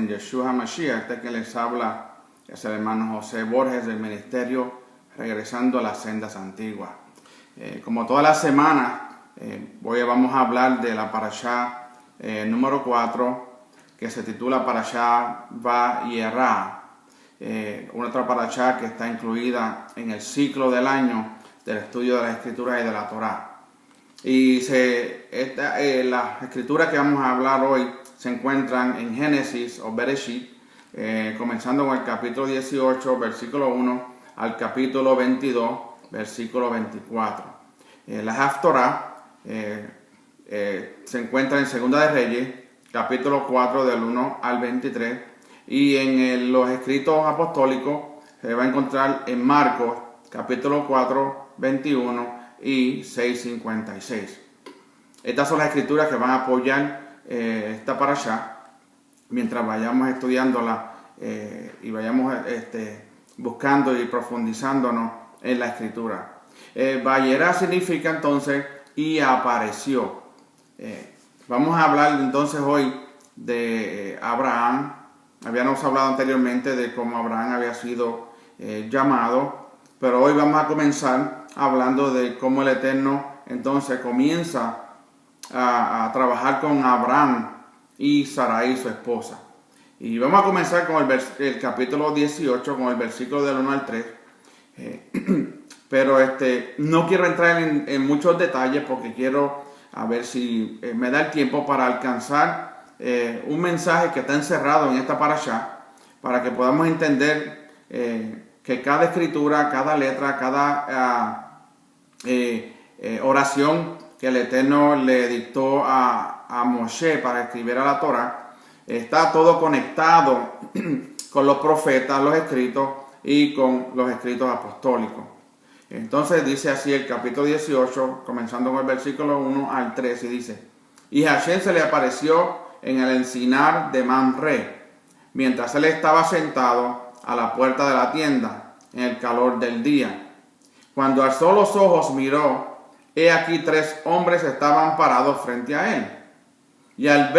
en Yeshua Mashiach. Que les habla es el hermano José Borges del ministerio Regresando a las Sendas Antiguas. Como todas las semanas, vamos a hablar de la parashá número 4, que se titula Parashá Vayera, una otra parashá que está incluida en el ciclo del año del estudio de las Escrituras y de la Torá. Y las escrituras que vamos a hablar hoy se encuentran en Génesis o Bereshit, comenzando con el capítulo 18, versículo 1, al capítulo 22, versículo 24. La Haftorah se encuentra en Segunda de Reyes, capítulo 4, del 1 al 23, y en los escritos apostólicos se va a encontrar en Marcos, capítulo 4, 21 y 6:56. Estas son las escrituras que van a apoyar esta parashá mientras vayamos estudiándola y vayamos buscando y profundizándonos en la escritura. Vayera significa entonces y apareció. Vamos a hablar entonces hoy de Abraham. Habíamos hablado anteriormente de cómo Abraham había sido llamado, pero hoy vamos a comenzar hablando de cómo el Eterno entonces comienza a trabajar con Abraham y Sarai, su esposa. Y vamos a comenzar con el capítulo 18, con el versículo del 1 al 3. Pero no quiero entrar en muchos detalles porque quiero a ver si me da el tiempo para alcanzar un mensaje que está encerrado en esta parashá, para que podamos entender que cada escritura, cada letra, cada oración que el Eterno le dictó a Moshe para escribir a la Torá, está todo conectado con los profetas, los escritos y con los escritos apostólicos. Entonces dice así el capítulo 18, comenzando con el versículo 1 al 3, y dice: Y Hashem se le apareció en el encinar de Mamre, mientras él estaba sentado a la puerta de la tienda, en el calor del día. Cuando alzó los ojos, miró, he aquí 3 hombres estaban parados frente a él. Y al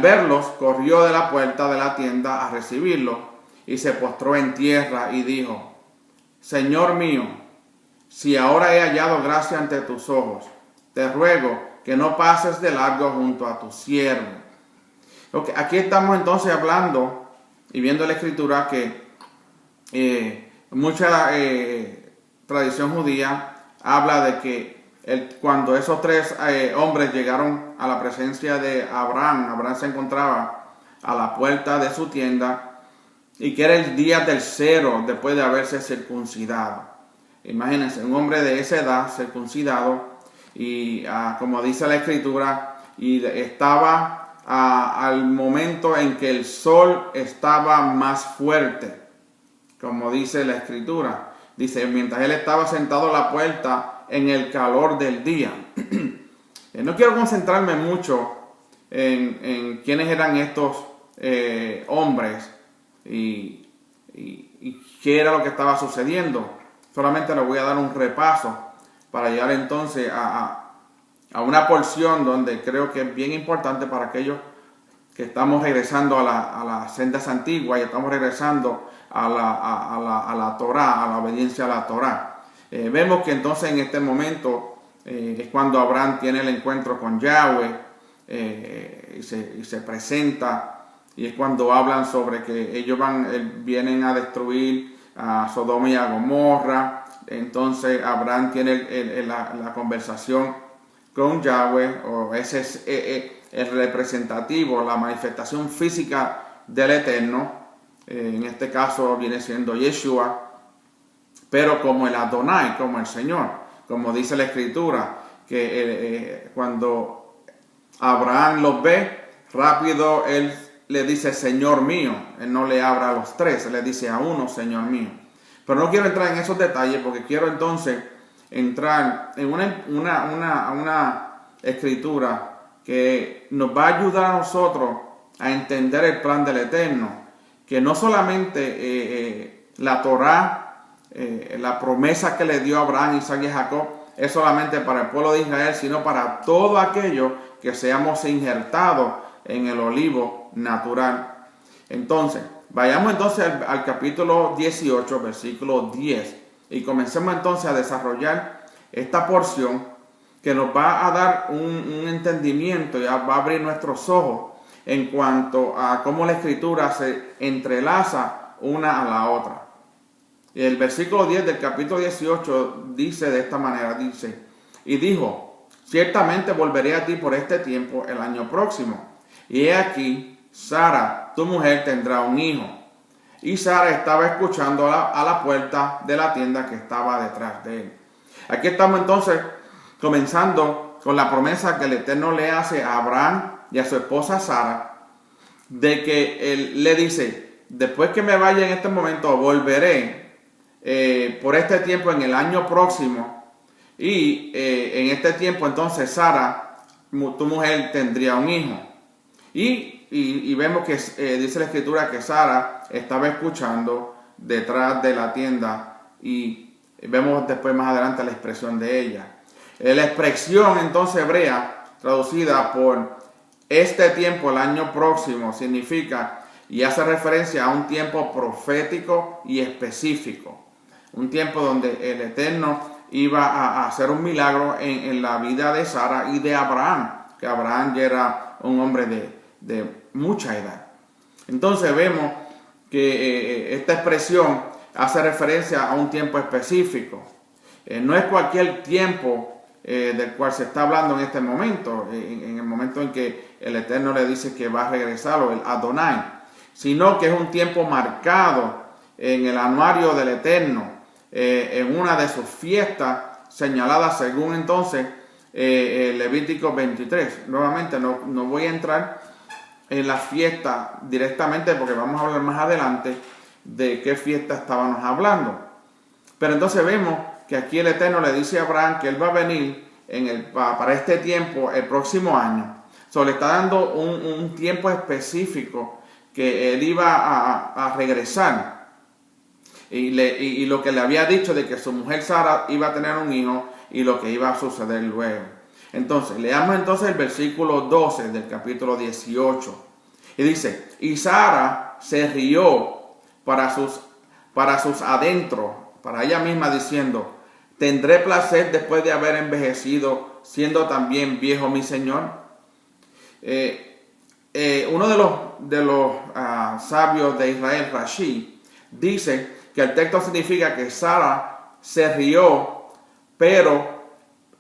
verlos, corrió de la puerta de la tienda a recibirlos, y se postró en tierra y dijo: Señor mío, si ahora he hallado gracia ante tus ojos, te ruego que no pases de largo junto a tu siervo. Okay, aquí estamos entonces hablando y viendo la escritura que mucha tradición judía habla de que cuando esos 3 hombres llegaron a la presencia de Abraham, Abraham se encontraba a la puerta de su tienda y que era el día del 0 después de haberse circuncidado. Imagínense, un hombre de esa edad circuncidado y como dice la escritura, y estaba al momento en que el sol estaba más fuerte, como dice la escritura. Dice, mientras él estaba sentado a la puerta en el calor del día. No quiero concentrarme mucho en quiénes eran estos hombres y qué era lo que estaba sucediendo. Solamente les voy a dar un repaso para llegar entonces a una porción donde creo que es bien importante para aquellos que estamos regresando a las sendas antiguas y estamos regresando a la Torá, a la obediencia a la Torá. Vemos que entonces en este momento es cuando Abraham tiene el encuentro con Yahweh y se presenta, y es cuando hablan sobre que ellos vienen a destruir a Sodoma y a Gomorra. Entonces Abraham tiene la conversación con Yahweh, o ese es el representativo, la manifestación física del Eterno. En este caso viene siendo Yeshua, pero como el Adonai, como el Señor, como dice la escritura, que cuando Abraham los ve, rápido él le dice Señor mío. Él no le habla a los 3, él le dice a uno Señor mío. Pero no quiero entrar en esos detalles porque quiero entonces entrar en una escritura que nos va a ayudar a nosotros a entender el plan del Eterno, que no solamente la Torá, la promesa que le dio a Abraham, Isaac y Jacob, es solamente para el pueblo de Israel, sino para todo aquello que seamos injertados en el olivo natural. Entonces, vayamos entonces al capítulo 18, versículo 10, y comencemos entonces a desarrollar esta porción que nos va a dar un entendimiento y va a abrir nuestros ojos en cuanto a cómo la Escritura se entrelaza una a la otra. El versículo 10 del capítulo 18 dice de esta manera, dice, y dijo, ciertamente volveré a ti por este tiempo el año próximo, y he aquí, Sara, tu mujer, tendrá un hijo. Y Sara estaba escuchando a la puerta de la tienda que estaba detrás de él. Aquí estamos entonces comenzando con la promesa que el Eterno le hace a Abraham y a su esposa Sara, de que él le dice, después que me vaya en este momento, volveré por este tiempo en el año próximo, y en este tiempo entonces Sara, tu mujer, tendría un hijo. Y vemos que dice la Escritura que Sara estaba escuchando detrás de la tienda, y vemos después más adelante la expresión de ella. La expresión entonces hebrea traducida por este tiempo, el año próximo, significa y hace referencia a un tiempo profético y específico. Un tiempo donde el Eterno iba a hacer un milagro en la vida de Sara y de Abraham, que Abraham ya era un hombre de mucha edad. Entonces vemos que esta expresión hace referencia a un tiempo específico. No es cualquier tiempo del cual se está hablando en este momento, en el momento en que el Eterno le dice que va a regresar, o el Adonai, sino que es un tiempo marcado en el anuario del Eterno, en una de sus fiestas señaladas según entonces Levítico 23. Nuevamente no voy a entrar en la fiesta directamente porque vamos a hablar más adelante de qué fiesta estábamos hablando. Pero entonces vemos que aquí el Eterno le dice a Abraham que él va a venir para este tiempo el próximo año. Le está dando un tiempo específico que él iba a regresar. Y lo que le había dicho de que su mujer Sara iba a tener un hijo y lo que iba a suceder luego. Entonces, leamos entonces el versículo 12 del capítulo 18. Y dice, y Sara se rió para sus adentros, para ella misma, diciendo, ¿tendré placer después de haber envejecido, siendo también viejo mi Señor? Uno de los sabios de Israel, Rashi, dice que el texto significa que Sara se rió, pero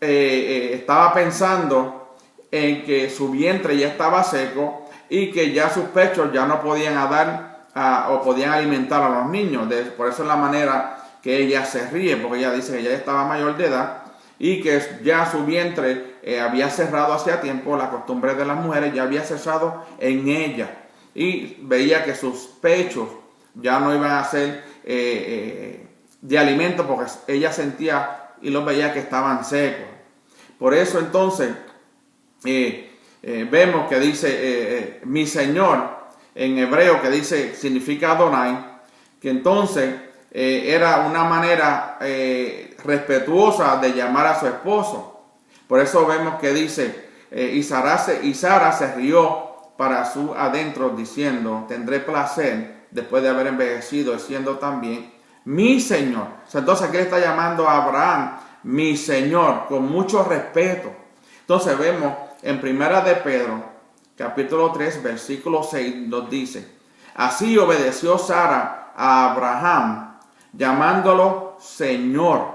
estaba pensando en que su vientre ya estaba seco y que ya sus pechos ya no podían dar o podían alimentar a los niños. Por eso es la manera que ella se ríe, porque ella dice que ya estaba mayor de edad y que ya su vientre había cerrado hacía tiempo. La costumbre de las mujeres ya había cesado en ella, y veía que sus pechos ya no iban a ser de alimento, porque ella sentía y los veía que estaban secos. Por eso entonces vemos que dice mi Señor en hebreo, que dice significa Adonai, que entonces era una manera respetuosa de llamar a su esposo. Por eso vemos que dice y Sara se rió para su adentro, diciendo, tendré placer después de haber envejecido, siendo también mi Señor. Entonces aquí le está llamando a Abraham mi Señor, con mucho respeto. Entonces vemos en Primera de Pedro, capítulo 3, versículo 6, nos dice, así obedeció Sara a Abraham, llamándolo Señor,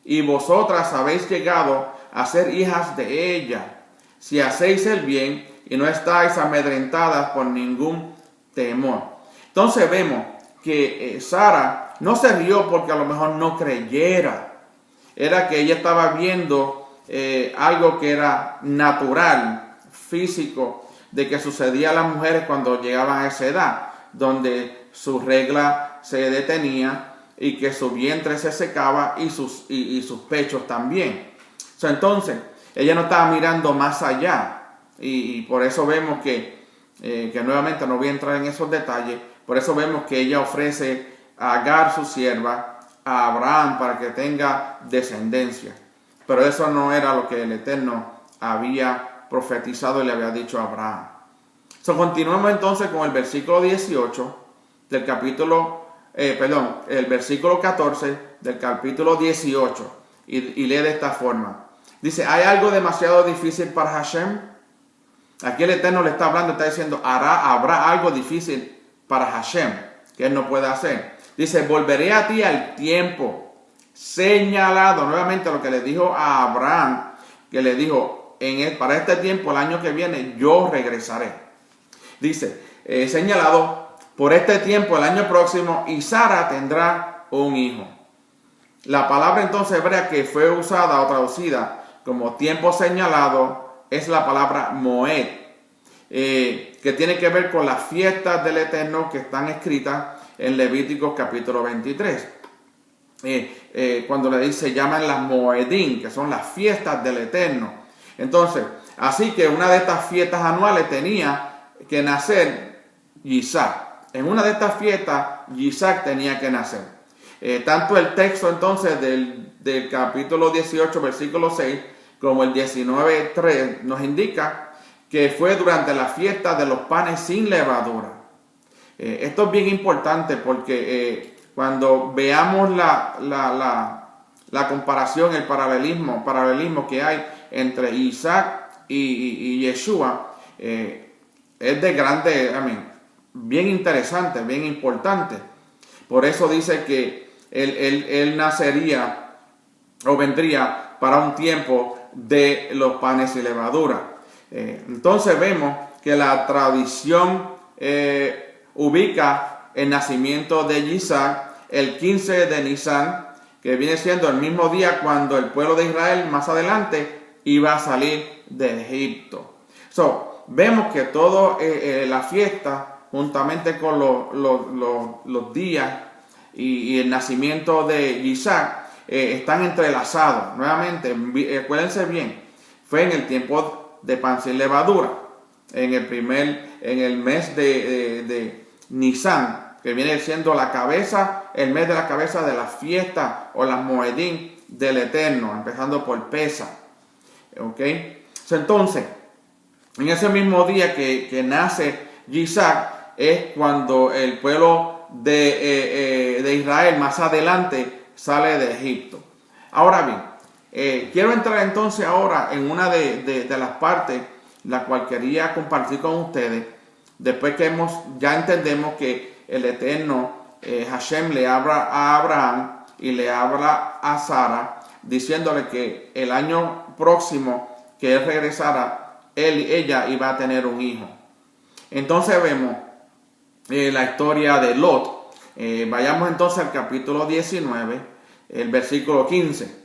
y vosotras habéis llegado a ser hijas de ella, si hacéis el bien y no estáis amedrentadas por ningún temor. Entonces vemos que Sara no se rió porque a lo mejor no creyera. Era que ella estaba viendo algo que era natural, físico, de que sucedía a las mujeres cuando llegaban a esa edad, donde su regla se detenía y que su vientre se secaba y sus pechos también. Entonces, ella no estaba mirando más allá, y por eso vemos que nuevamente no voy a entrar en esos detalles. Por eso vemos que ella ofrece a Agar, su sierva, a Abraham para que tenga descendencia. Pero eso no era lo que el Eterno había profetizado y le había dicho a Abraham. Continuamos entonces con el versículo 18 del capítulo, el versículo 14 del capítulo 18 y lee de esta forma. Dice, ¿hay algo demasiado difícil para Hashem? Aquí el Eterno le está hablando, está diciendo, habrá algo difícil para Hashem que Él no puede hacer. Dice, volveré a ti al tiempo señalado. Nuevamente lo que le dijo a Abraham, que le dijo, para este tiempo, el año que viene, yo regresaré. Dice, señalado, por este tiempo, el año próximo, y Sara tendrá un hijo. La palabra entonces hebrea que fue usada o traducida como tiempo señalado es la palabra Moed, que tiene que ver con las fiestas del Eterno que están escritas en Levíticos capítulo 23. Cuando le dice, se llaman las Moedim, que son las fiestas del Eterno. Entonces, así que una de estas fiestas anuales tenía que nacer Isaac. En una de estas fiestas, Isaac tenía que nacer. Tanto el texto entonces del capítulo 18, versículo 6, como el 19:3 nos indica que fue durante la fiesta de los panes sin levadura. Esto es bien importante porque cuando veamos la comparación, el paralelismo que hay entre Isaac y Yeshua, es de grande, bien interesante, bien importante. Por eso dice que él nacería o vendría para un tiempo de los panes y levadura. Entonces vemos que la tradición ubica el nacimiento de Isaac el 15 de Nisan, que viene siendo el mismo día cuando el pueblo de Israel más adelante iba a salir de Egipto. Vemos que toda la fiesta, juntamente con los días y el nacimiento de Isaac, están entrelazados. Nuevamente, acuérdense bien, fue en el tiempo de pan sin levadura, en el mes de Nisan, que viene siendo el mes de la cabeza de la fiesta o las Moedim del Eterno, empezando por Pesach. Entonces, en ese mismo día que nace Isaac es cuando el pueblo de Israel más adelante sale de Egipto. Ahora bien, quiero entrar entonces ahora en una de las partes la cual quería compartir con ustedes, después que ya entendemos que el Eterno, Hashem, le habla a Abraham y le habla a Sara, diciéndole que el año próximo que él regresara, ella iba a tener un hijo. Entonces vemos la historia de Lot. Vayamos entonces al capítulo 19, el versículo 15.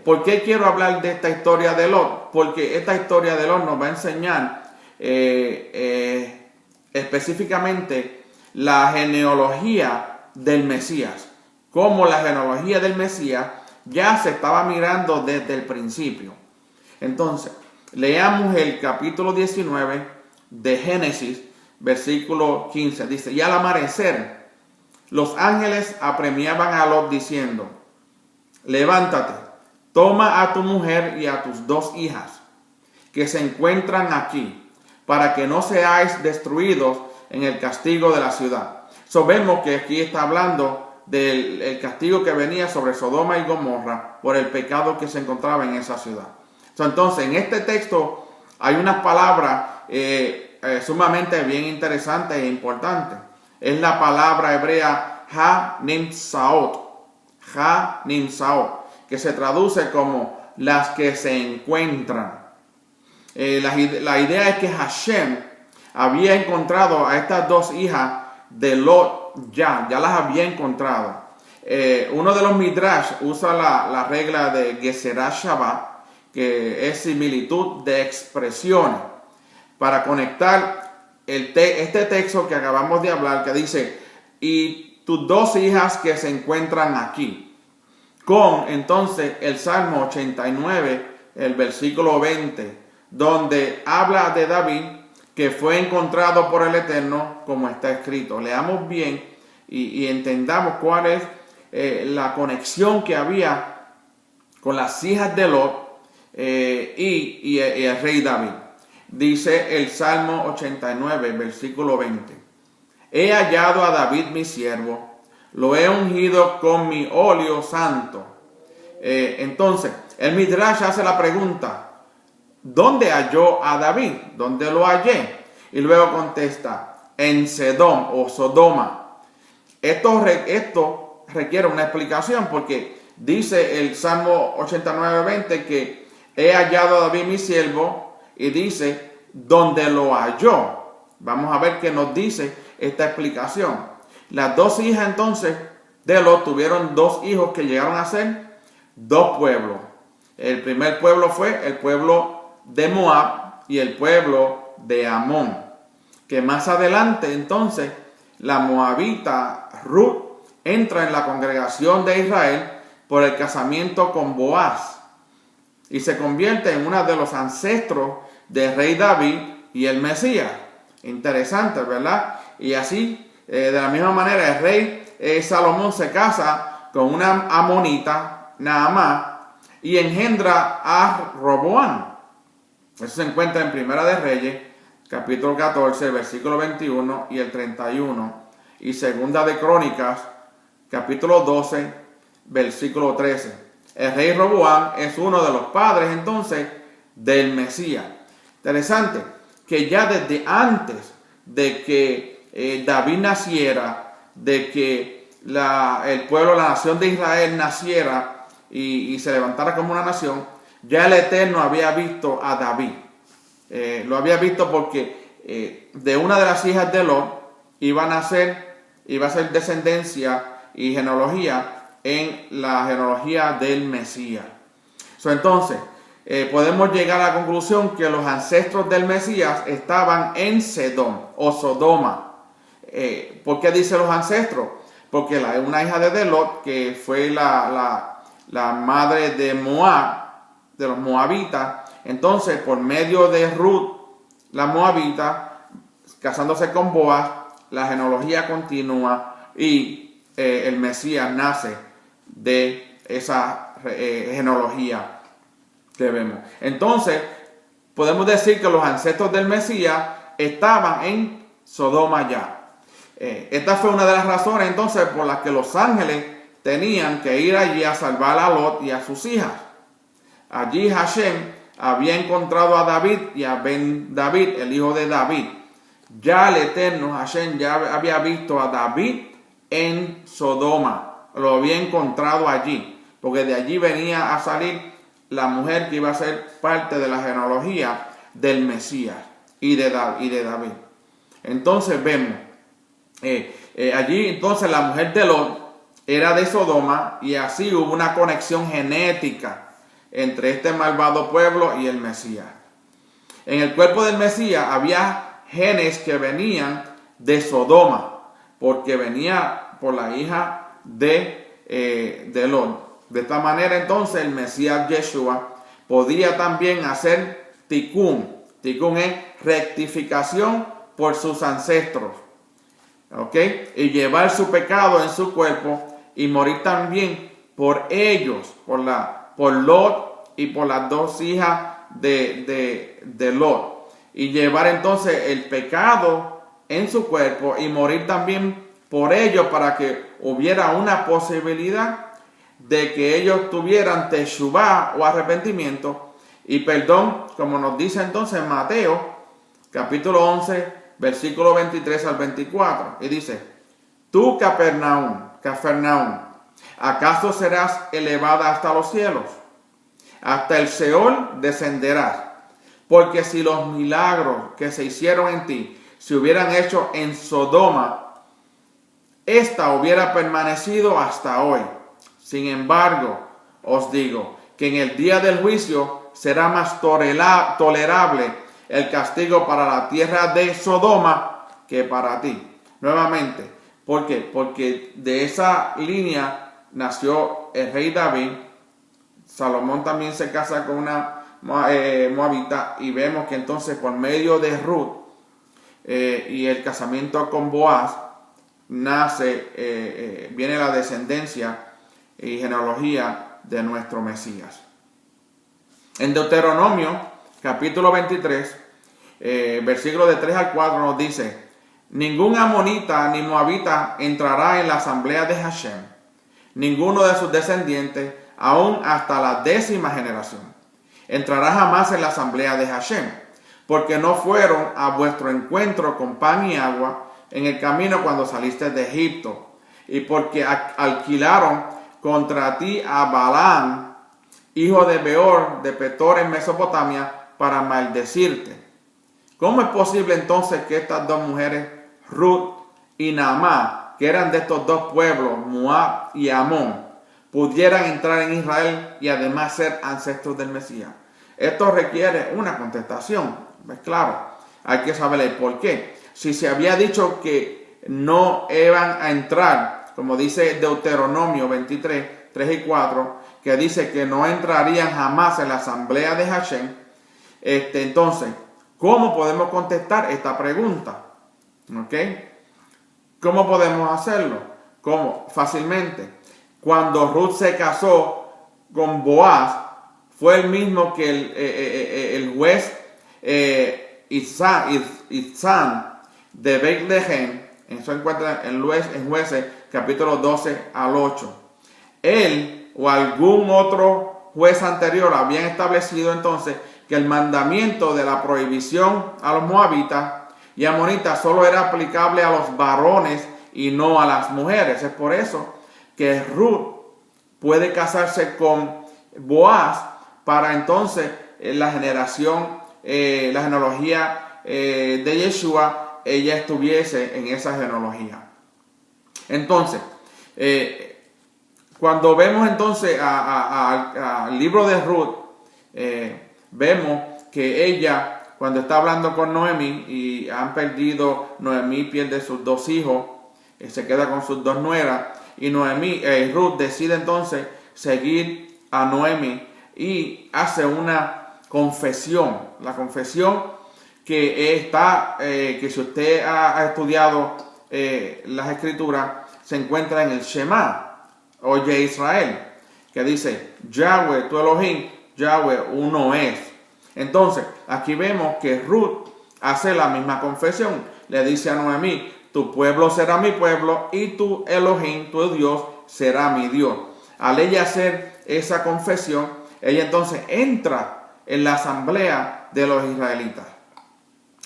¿Por qué quiero hablar de esta historia de Lot? Porque esta historia de Lot nos va a enseñar específicamente la genealogía del Mesías. Cómo la genealogía del Mesías ya se estaba mirando desde el principio. Entonces, leamos el capítulo 19 de Génesis, versículo 15. Dice, y al amanecer, los ángeles apremiaban a Lot diciendo, levántate, toma a tu mujer y a tus 2 hijas, que se encuentran aquí, para que no seáis destruidos en el castigo de la ciudad. Vemos que aquí está hablando del castigo que venía sobre Sodoma y Gomorra por el pecado que se encontraba en esa ciudad. Entonces, en este texto hay unas palabras sumamente bien interesantes e importantes. Es la palabra hebrea ha-nimtzaot, que se traduce como las que se encuentran. La idea es que Hashem había encontrado a estas 2 hijas de Lot, ya las había encontrado. Uno de los Midrash usa la regla de Gezerat Shabbat, que es similitud de expresiones, para conectar este texto que acabamos de hablar, que dice, y tus 2 hijas que se encuentran aquí, con entonces el Salmo 89, el versículo 20, donde habla de David, que fue encontrado por el Eterno, como está escrito. Leamos bien y entendamos cuál es la conexión que había con las hijas de Lot y el rey David. dice el Salmo 89, versículo 20. He hallado a David mi siervo, lo he ungido con mi óleo santo. Entonces, el Midrash hace la pregunta, ¿dónde halló a David? ¿Dónde lo hallé? Y luego contesta, en Sedom o Sodoma. Esto requiere una explicación porque dice el Salmo 89:20 que he hallado a David mi siervo y dice, ¿dónde lo halló? Vamos a ver qué nos dice esta explicación. Las dos hijas entonces de Lot tuvieron dos hijos que llegaron a ser dos pueblos. El primer pueblo fue el pueblo de Moab y el pueblo de Amón. Que más adelante entonces la moabita Ruth entra en la congregación de Israel por el casamiento con Boaz y se convierte en uno de los ancestros del rey David y el Mesías. Interesante, ¿verdad? Y así, de la misma manera, el rey Salomón se casa con una amonita, Naamá, y engendra a Roboam. Eso se encuentra en Primera de Reyes, capítulo 14, versículo 21 y el 31, y Segunda de Crónicas, capítulo 12, versículo 13. El rey Roboam es uno de los padres entonces del Mesías. Interesante que ya desde antes de que David naciera, de que el pueblo, la nación de Israel naciera y se levantara como una nación, ya el Eterno había visto a David. Lo había visto porque de una de las hijas de Lot iba a ser descendencia y genealogía en la genealogía del Mesías. Entonces, podemos llegar a la conclusión que los ancestros del Mesías estaban en Sedom o Sodoma. ¿Por qué dice los ancestros? Porque una hija de Lot, que fue la madre de Moab, de los moabitas, entonces por medio de Ruth, la moabita, casándose con Boaz, la genealogía continúa y el Mesías nace de esa genealogía que vemos. Entonces, podemos decir que los ancestros del Mesías estaban en Sodoma ya. Esta fue una de las razones entonces por las que los ángeles tenían que ir allí a salvar a Lot y a sus hijas. Allí Hashem había encontrado a David y a Ben David, el hijo de David. Ya el Eterno Hashem ya había visto a David en Sodoma, lo había encontrado allí, porque de allí venía a salir la mujer que iba a ser parte de la genealogía del Mesías y de David. Entonces vemos, allí entonces la mujer de Lot era de Sodoma y así hubo una conexión genética entre este malvado pueblo y el Mesías. En el cuerpo del Mesías había genes que venían de Sodoma, porque venía por la hija de Lot. De esta manera entonces el Mesías Yeshua podía también hacer tikkun. Tikkun es rectificación por sus ancestros. ¿Ok? Y llevar su pecado en su cuerpo y morir también por ellos, por Lot y por las dos hijas de Lot. Y llevar entonces el pecado en su cuerpo y morir también por ellos para que hubiera una posibilidad de que ellos tuvieran teshuvá o arrepentimiento y perdón, como nos dice entonces Mateo, capítulo 11, versículo 23 al 24. Y dice, tú Capernaum, ¿acaso serás elevada hasta los cielos? Hasta el Seol descenderás. Porque si los milagros que se hicieron en ti se hubieran hecho en Sodoma, esta hubiera permanecido hasta hoy. Sin embargo, os digo que en el día del juicio será más tolerable el castigo para la tierra de Sodoma que para ti. Nuevamente, ¿por qué? Porque de esa línea nació el rey David. Salomón también se casa con una moabita y vemos que entonces por medio de Ruth y el casamiento con Boaz viene la descendencia y genealogía de nuestro Mesías. En Deuteronomio capítulo 23 versículos de 3 al 4 nos dice: ningún amonita ni moabita entrará en la asamblea de Hashem, ninguno de sus descendientes, aún hasta la 10ª generación, entrará jamás en la asamblea de Hashem, porque no fueron a vuestro encuentro con pan y agua en el camino cuando saliste de Egipto, y porque alquilaron contra ti a Balaam, hijo de Beor, de Petor en Mesopotamia, para maldecirte. ¿Cómo es posible entonces que estas dos mujeres, Ruth y Naamá, que eran de estos dos pueblos, Moab y Amón, pudieran entrar en Israel y además ser ancestros del Mesías? Esto requiere una contestación. Pues claro, hay que saber el por qué. Si se había dicho que no iban a entrar, como dice Deuteronomio 23, 3 y 4, que dice que no entrarían jamás en la asamblea de Hashem, entonces, ¿cómo podemos contestar esta pregunta? ¿Ok? ¿Cómo podemos hacerlo? ¿Cómo? Fácilmente. Cuando Ruth se casó con Boaz, fue el mismo que el juez Itzán de Beit-Lehem. Eso encuentra en Jueces capítulo 12 al 8. Él o algún otro juez anterior habían establecido entonces que el mandamiento de la prohibición a los moabitas y amonitas solo era aplicable a los varones y no a las mujeres. Es por eso que Ruth puede casarse con Boaz para entonces la genealogía de Yeshua, ella estuviese en esa genealogía. Entonces, cuando vemos entonces al libro de Ruth, vemos que ella, cuando está hablando con Noemí y han perdido, Noemí pierde sus 2 hijos, se queda con sus 2 nueras, y Ruth decide entonces seguir a Noemí y hace una confesión. La confesión que si usted ha estudiado las escrituras, se encuentra en el Shema, oye Israel, que dice: Yahweh, tu Elohim, Yahweh uno es. Entonces, aquí vemos que Ruth hace la misma confesión. Le dice a Noemí: tu pueblo será mi pueblo y tu Elohim, tu Dios, será mi Dios. Al ella hacer esa confesión, ella entonces entra en la asamblea de los israelitas.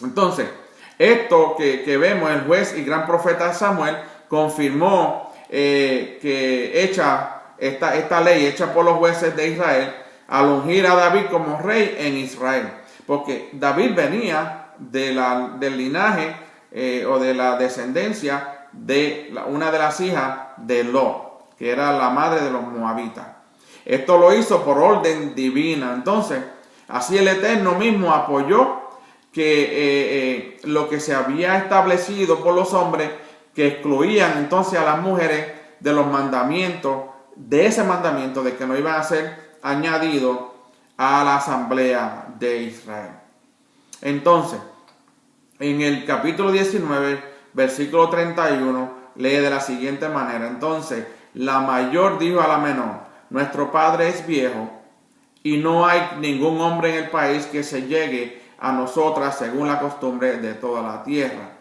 Entonces, esto que vemos, el juez y gran profeta Samuel confirmó que esta ley hecha por los jueces de Israel al ungir a David como rey en Israel, porque David venía del linaje o de la descendencia de una de las hijas de Lot, que era la madre de los moabitas. Esto lo hizo por orden divina. Entonces, así el Eterno mismo apoyó que lo que se había establecido por los hombres, que excluían entonces a las mujeres de los mandamientos, de ese mandamiento de que no iban a ser añadidos a la asamblea de Israel. Entonces, en el capítulo 19, versículo 31, lee de la siguiente manera: entonces la mayor dijo a la menor: nuestro padre es viejo y no hay ningún hombre en el país que se llegue a nosotras según la costumbre de toda la tierra.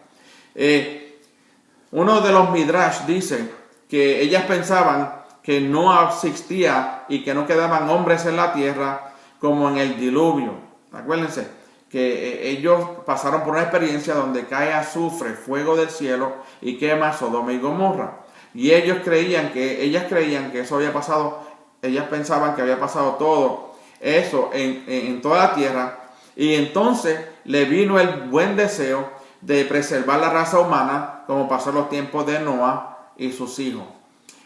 Uno de los Midrash dice que ellas pensaban que no existía y que no quedaban hombres en la tierra como en el diluvio. Acuérdense que ellos pasaron por una experiencia donde cae azufre, fuego del cielo y quema Sodoma y Gomorra. Y ellas creían que eso había pasado, ellas pensaban que había pasado todo eso en toda la tierra. Y entonces le vino el buen deseo de preservar la raza humana, como pasó en los tiempos de Noah y sus hijos.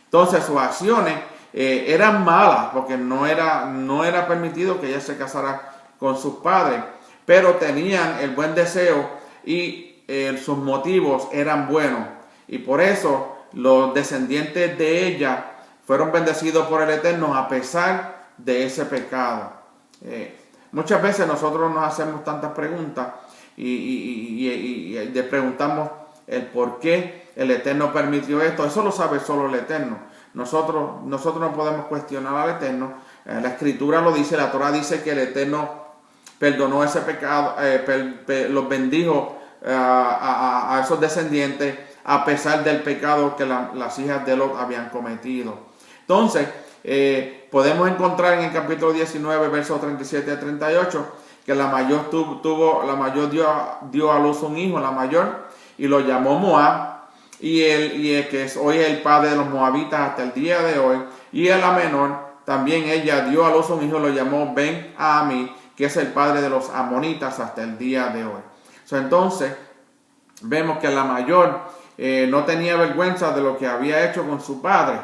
Entonces sus acciones eran malas, porque no era permitido que ella se casara con sus padres, pero tenían el buen deseo y sus motivos eran buenos. Y por eso los descendientes de ella fueron bendecidos por el Eterno a pesar de ese pecado. Muchas veces nosotros nos hacemos tantas preguntas y le preguntamos el por qué el Eterno permitió esto. Eso lo sabe solo el Eterno. Nosotros no podemos cuestionar al Eterno. La Escritura lo dice, la Torah dice que el Eterno perdonó ese pecado, los bendijo a esos descendientes a pesar del pecado que las hijas de Lot habían cometido. Entonces, podemos encontrar en el capítulo 19, versos 37 a 38, que la mayor dio a luz un hijo, la mayor, y lo llamó Moab, y el que hoy es el padre de los moabitas hasta el día de hoy, y a la menor, también ella dio a luz un hijo, lo llamó Ben-Ami, que es el padre de los amonitas hasta el día de hoy. Entonces, vemos que la mayor no tenía vergüenza de lo que había hecho con su padre,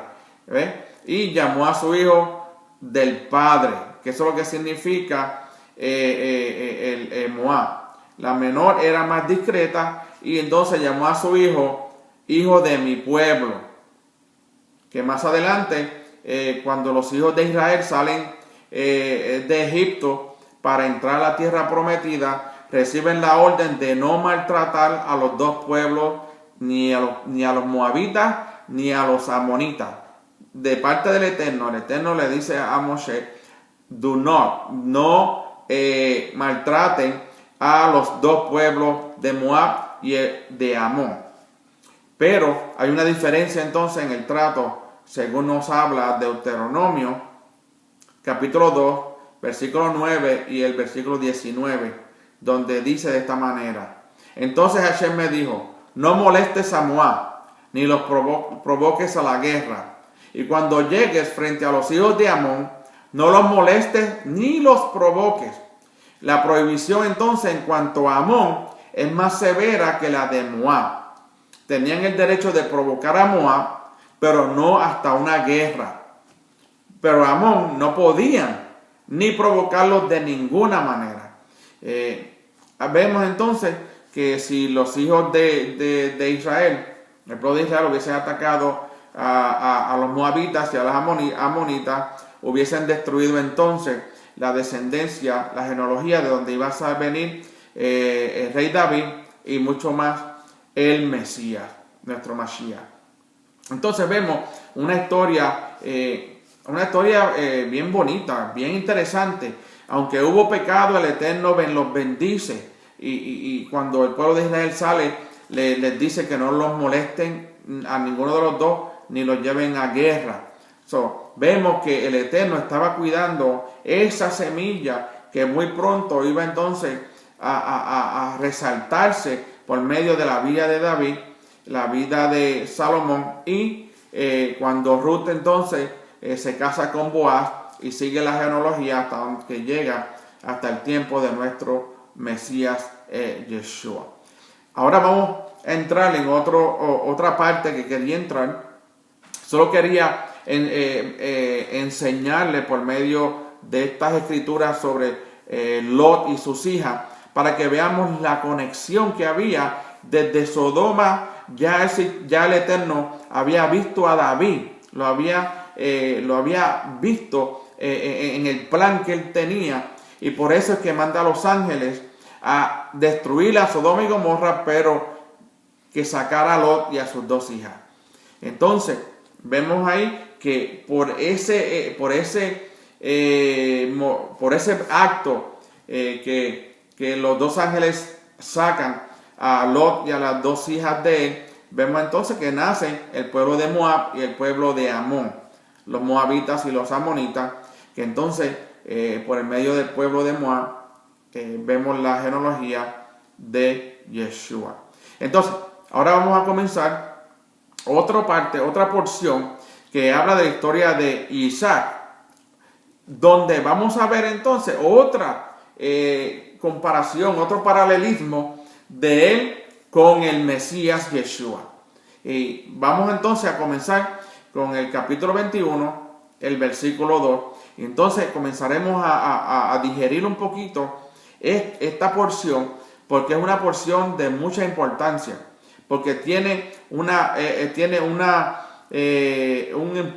y llamó a su hijo del padre, que eso es lo que significa Moab. La menor era más discreta y entonces llamó a su hijo de mi pueblo, que más adelante cuando los hijos de Israel salen de Egipto para entrar a la tierra prometida, reciben la orden de no maltratar a los dos pueblos, ni a los moabitas ni a los amonitas. De parte del Eterno, el Eterno le dice a Moshe, no maltraten a los dos pueblos de Moab y de Amón. Pero hay una diferencia entonces en el trato, según nos habla Deuteronomio, capítulo 2, versículo 9 y el versículo 19, donde dice de esta manera: entonces Hashem me dijo, no molestes a Moab, ni los provoques a la guerra. Y cuando llegues frente a los hijos de Amón, no los molestes ni los provoques. La prohibición entonces en cuanto a Amón es más severa que la de Moab. Tenían el derecho de provocar a Moab, pero no hasta una guerra. Pero Amón no podían ni provocarlos de ninguna manera. Vemos entonces que si los hijos de Israel, el pueblo de Israel, hubiesen atacado a los moabitas y a las amonitas, hubiesen destruido entonces la descendencia, la genealogía de donde iba a venir el rey David y mucho más el Mesías, nuestro Mashiach. Entonces vemos una historia bien bonita, bien interesante. Aunque hubo pecado, el Eterno los bendice y cuando el pueblo de Israel sale, les dice que no los molesten a ninguno de los dos ni los lleven a guerra. Vemos que el Eterno estaba cuidando esa semilla que muy pronto iba entonces a resaltarse por medio de la vida de David, la vida de Salomón, y cuando Ruth entonces se casa con Boaz y sigue la genealogía hasta que llega hasta el tiempo de nuestro Mesías Yeshua. Ahora vamos a entrar en otra parte que quería entrar. Solo quería enseñarle por medio de estas escrituras sobre Lot y sus hijas, para que veamos la conexión que había desde Sodoma. Ya el Eterno había visto a David, lo había visto en el plan que él tenía, y por eso es que manda a los ángeles a destruir a Sodoma y Gomorra, pero que sacara a Lot y a sus dos hijas. Entonces vemos ahí que por ese acto que los dos ángeles sacan a Lot y a las dos hijas de él, vemos entonces que nacen el pueblo de Moab y el pueblo de Amón, los moabitas y los amonitas, que entonces por el medio del pueblo de Moab vemos la genealogía de Yeshua. Entonces, ahora vamos a comenzar otra porción que habla de la historia de Isaac, donde vamos a ver entonces otra comparación, otro paralelismo de él con el Mesías Yeshua. Y vamos entonces a comenzar con el capítulo 21, el versículo 2. Y entonces comenzaremos a digerir un poquito esta porción, porque es una porción de mucha importancia, porque tiene un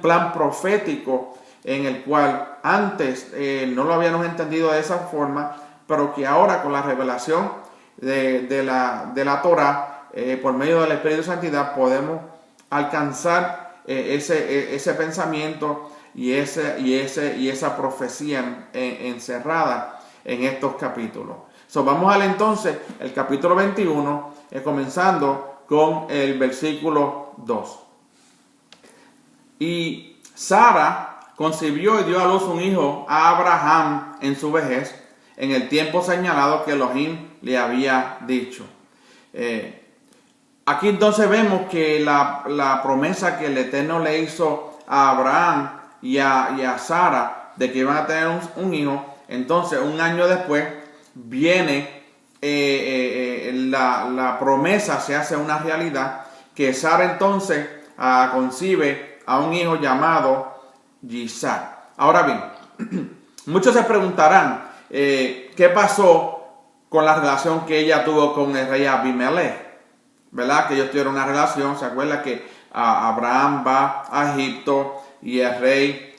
plan profético en el cual antes no lo habíamos entendido de esa forma, pero que ahora con la revelación de la Torah, por medio del Espíritu de Santidad, podemos alcanzar ese pensamiento y esa profecía encerrada en estos capítulos. Vamos al entonces el capítulo 21, comenzando con el versículo 2. Y Sara concibió y dio a luz un hijo a Abraham en su vejez, en el tiempo señalado que Elohim le había dicho. Aquí entonces vemos que la promesa que el Eterno le hizo a Abraham y a Sara de que iban a tener un hijo, entonces un año después viene la promesa, se hace una realidad, que Sara entonces concibe a un hijo llamado Isaac. Ahora bien, muchos se preguntarán qué pasó con la relación que ella tuvo con el rey Abimelech, ¿verdad? Que ellos tuvieron una relación. Se acuerda que Abraham va a Egipto y el rey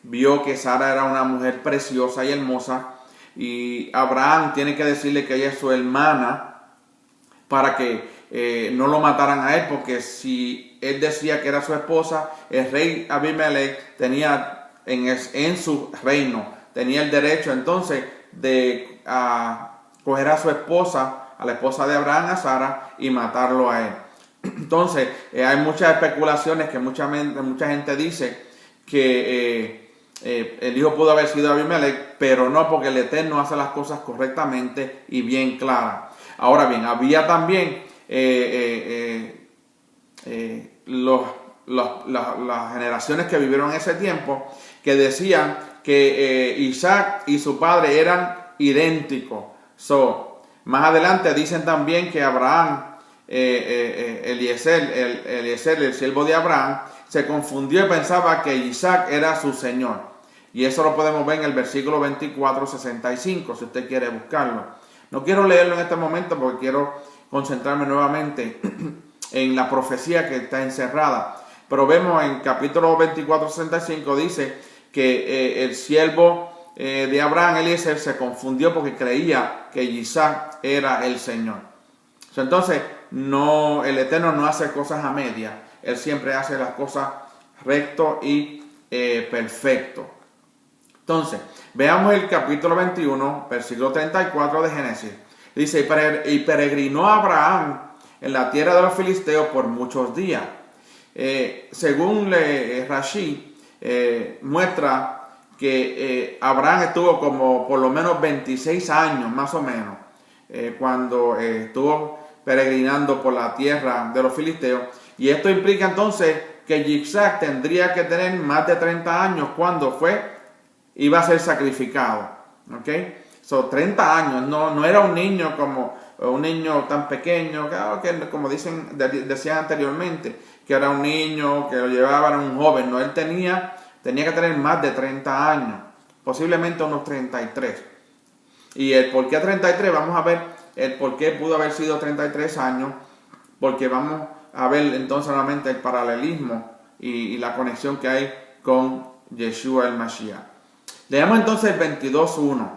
vio que Sara era una mujer preciosa y hermosa, y Abraham tiene que decirle que ella es su hermana para que no lo mataran a él, porque si él decía que era su esposa, el rey Abimelech tenía en su reino, tenía el derecho entonces de coger a su esposa, a la esposa de Abraham, a Sara, y matarlo a él. Entonces hay muchas especulaciones que mucha gente dice que el hijo pudo haber sido Abimelech, pero no, porque el Eterno hace las cosas correctamente y bien claras. Ahora bien, había también las generaciones que vivieron en ese tiempo que decían que Isaac y su padre eran idénticos. Más adelante dicen también que Abraham, Eliezer, el siervo de Abraham, se confundió y pensaba que Isaac era su señor. Y eso lo podemos ver en el versículo 24:65, si usted quiere buscarlo. No quiero leerlo en este momento porque quiero concentrarme nuevamente en la profecía que está encerrada. Pero vemos en capítulo 24:65, dice que el siervo de Abraham, Eliezer, se confundió porque creía que Isaac era el Señor. Entonces, el Eterno no hace cosas a medias. Él siempre hace las cosas recto y perfecto. Entonces, veamos el capítulo 21, versículo 34 de Génesis. Dice, y peregrinó Abraham en la tierra de los filisteos por muchos días. Según Rashi, muestra que Abraham estuvo como por lo menos 26 años, más o menos, cuando estuvo peregrinando por la tierra de los filisteos. Y esto implica entonces que Isaac tendría que tener más de 30 años cuando iba a ser sacrificado. ¿Ok? 30 años, no era un niño como un niño tan pequeño, que como decían anteriormente, que era un niño, que lo llevaban un joven. No, él tenía que tener más de 30 años, posiblemente unos 33. Y el por qué 33, vamos a ver el por qué pudo haber sido 33 años, porque vamos a ver entonces nuevamente el paralelismo y la conexión que hay con Yeshua el Mashiach. Leamos entonces el 22:1.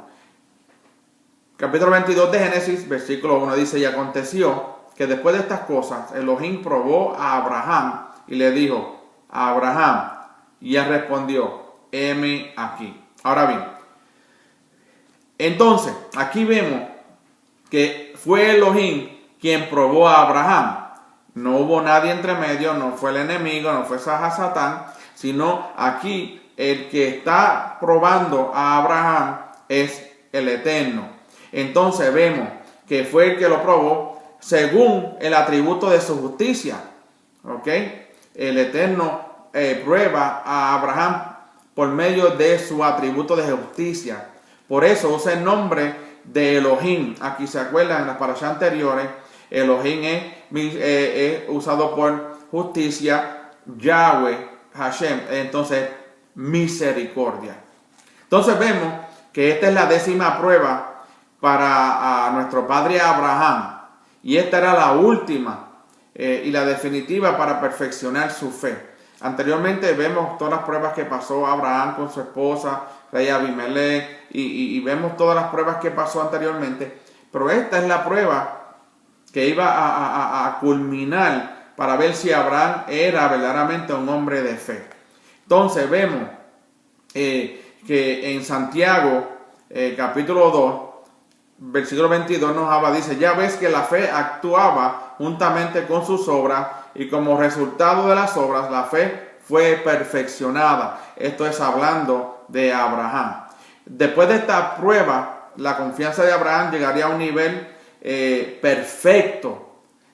Capítulo 22 de Génesis, versículo 1, dice: y aconteció que después de estas cosas, Elohim probó a Abraham y le dijo: Abraham. Y él respondió: heme aquí. Ahora bien, entonces, aquí vemos que fue Elohim quien probó a Abraham. No hubo nadie entre medio, no fue el enemigo, no fue Satán, sino aquí el que está probando a Abraham es el Eterno. Entonces vemos que fue el que lo probó según el atributo de su justicia. ¿Ok? El Eterno prueba a Abraham por medio de su atributo de justicia. Por eso usa el nombre de Elohim. Aquí se acuerdan en las parashas anteriores, Elohim es usado por justicia, Yahweh, Hashem, entonces misericordia. Entonces vemos que esta es la 10ª prueba para nuestro padre Abraham, y esta era la última y la definitiva para perfeccionar su fe. Anteriormente vemos todas las pruebas que pasó Abraham con su esposa, rey Abimelech, y vemos todas las pruebas que pasó anteriormente, pero esta es la prueba que iba a culminar para ver si Abraham era verdaderamente un hombre de fe. Entonces vemos que en Santiago capítulo 2, versículo 22 nos habla, dice, ya ves que la fe actuaba juntamente con sus obras y como resultado de las obras la fe fue perfeccionada. Esto es hablando de Abraham. Después de esta prueba, la confianza de Abraham llegaría a un nivel perfecto